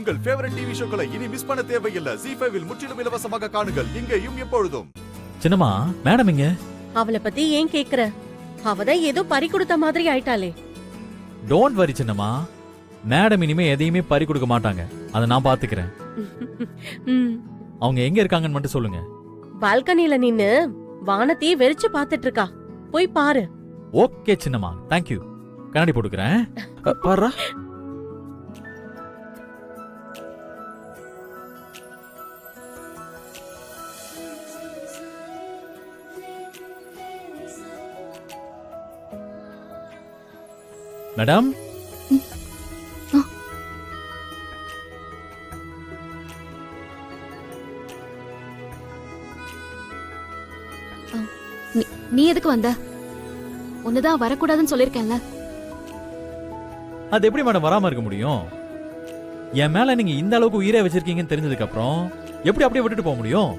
உங்கள் favourite TV ஷோக்களை இனி miss பண்ண தேவையில்லை. ZEE5 இல் முற்றிலும் இலவசமாக காணுங்கள். இங்கேயும் எப்பொழுதும். சின்னம்மா, மேடம் இங்க. அவளை பத்தி ஏன் கேக்குற? அவதான் ஏதோ பறி கொடுத்த மாதிரி ஆயிட்டாளே. டோன்ட் வரி சின்னம்மா, மேடம் இனிமே எதையுமே பறி கொடுக்க மாட்டாங்க. அதை நான் பாத்துக்கிறேன். அவங்க எங்க இருக்காங்கன்னு மட்டும் சொல்லுங்க. பால்கனில நின்னு வானத்தையே வெறிச்சு பாத்துட்டு இருக்கா, போய் பாரு. ஓகே சின்னம்மா, தேங்க்யூ. கண்ணாடி போட்டுக்கிறேன். பாரு. மேடம், நீ எதுக்கு வந்த? உன்னதான் வரக்கூடாதுன்னு சொல்லிருக்கேன்ல. அது எப்படி மேடம் வராம இருக்க முடியும்? என் மேல நீங்க இந்த அளவுக்கு உயிரை வச்சிருக்கீங்கன்னு தெரிஞ்சதுக்கு அப்புறம் எப்படி அப்படியே விட்டுட்டு போக முடியும்?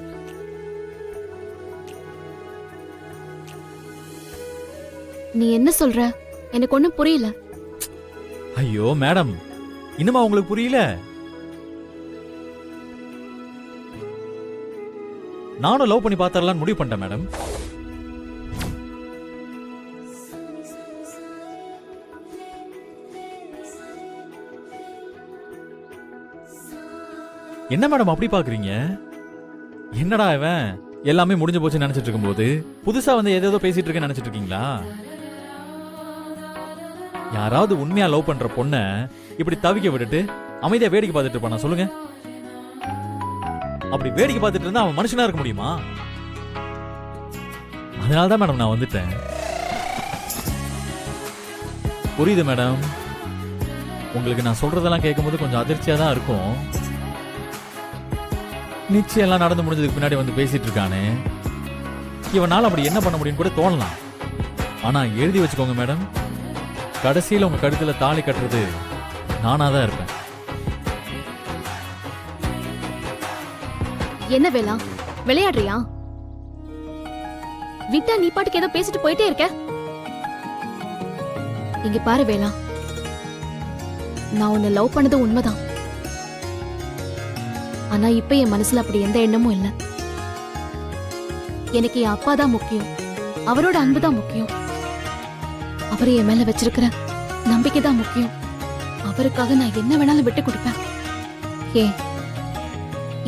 நீ என்ன சொல்ற? எனக்கு ஒண்ணும் புரியல. ஐயோ மேடம், இன்னுமா உங்களுக்கு புரியல? நானும் லவ் பண்ணி பார்த்தரலாம்னு முடிவு பண்ணிட்டேன் மேடம். என்ன மேடம் அப்படி பாக்குறீங்க? என்னடா இவன் எல்லாமே முடிஞ்சு போச்சுன்னு நினைச்சிட்டு இருக்கும்போது புதுசா வந்து ஏதோ பேசிட்டு இருக்கேன்னு நினைச்சிட்டு இருக்கீங்களா? யாராவது உண்மையா லவ் பண்ற பொண்ண இப்படி தவிக்க விட்டுட்டு அமைதியா வேடிக்கை பார்த்துட்டு இருப்பானா சொல்லுங்க? அப்படி வேடிக்கை பார்த்துட்டு இருந்தா அவன் மனுஷனா இருக்க முடியுமா? அதனாலதான் மேடம் நான் வந்துட்டேன். புரியுது மேடம், உங்களுக்கு நான் சொல்றதெல்லாம் கேட்கும்போது கொஞ்சம் அதிர்ச்சியா தான் இருக்கும். நிச்சயம் எல்லாம் நடந்து முடிஞ்சதுக்கு பின்னாடி வந்து பேசிட்டு இருக்கானே, இவனால அப்படி என்ன பண்ண முடியும்னு கூட தோணலாம். ஆனா எழுதி வச்சுக்கோங்க மேடம், கடைசியில் உங்க கழுத்துல தாலி கட்டுறது நானாதான் இருப்பேன். என்ன வேலா, விளையாடுறியா? விட்டா நீ பாட்டுக்கு ஏதோ பேசிட்டு போயிட்டே இருக்க. இங்க பாரு வேலா, நான் உன்னை லவ் பண்ணது உண்மைதான். ஆனா இப்ப என் மனசுல அப்படி எந்த எண்ணமும் இல்ல. எனக்கு என் அப்பா தான் முக்கியம், அவரோட அன்பு தான் முக்கியம். அவரு என் மேல வச்சிருக்கிற நம்பிக்கை தான் முக்கியம். அவருக்காக நான் என்ன வேணாலும் விட்டு கொடுப்பேன். ஏன்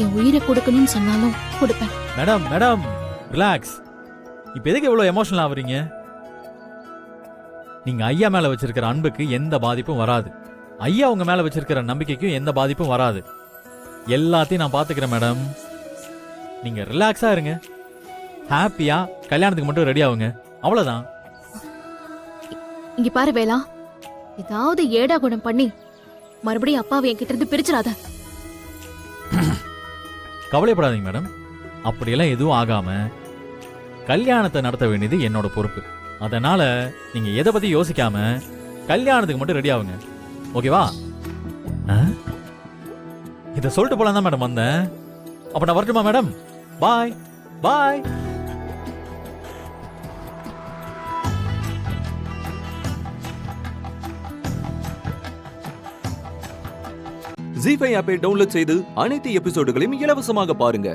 என் உயிரை கொடுக்கணும்னு சொன்னாலும் கொடுப்பேன். Madam madam relax. இப்ப எதுக்கு இவ்வளவு எமோஷனல் ஆவறீங்க? நீங்க ஐயா மேல வச்சிருக்கிற அன்புக்கு எந்த பாதிப்பும் வராது. ஐயா உங்க மேல வச்சிருக்கிற நம்பிக்கைக்கும் எந்த பாதிப்பும் வராது. எல்லாத்தையும் நான் பாத்துக்கிறேன் மேடம். நீங்க ரிலாக்ஸா இருங்க. ஹாப்பியா கல்யாணத்துக்கு மட்டும் ரெடி ஆகுங்க, அவ்வளவுதான். இங்க பாரு வேலா, ஏதாவது ஏடா குணம் பண்ணி மறுபடியும் அப்பாவை என்கிட்ட இருந்து பிரிச்சிடாத. கவலைப்படாதீங்க மேடம், அப்படியெல்லாம் எதுவும் ஆகாம கல்யாணத்தை நடத்த வேண்டியது என்னோட பொறுப்பு. அதனால நீங்க எதை பத்தி யோசிக்காம கல்யாணத்துக்கு மட்டும் ரெடி ஆகுங்க, ஓகேவா? இத சொல்லிட்டு போலாம் தான் மேடம் வந்தேன். அப்ப நான் வரட்டுமா மேடம்? பாய் பாய். ZEE5 ஆப்பை டவுன்லோட் செய்து அனைத்து எபிசோடுகளையும் இலவசமாக பாருங்க.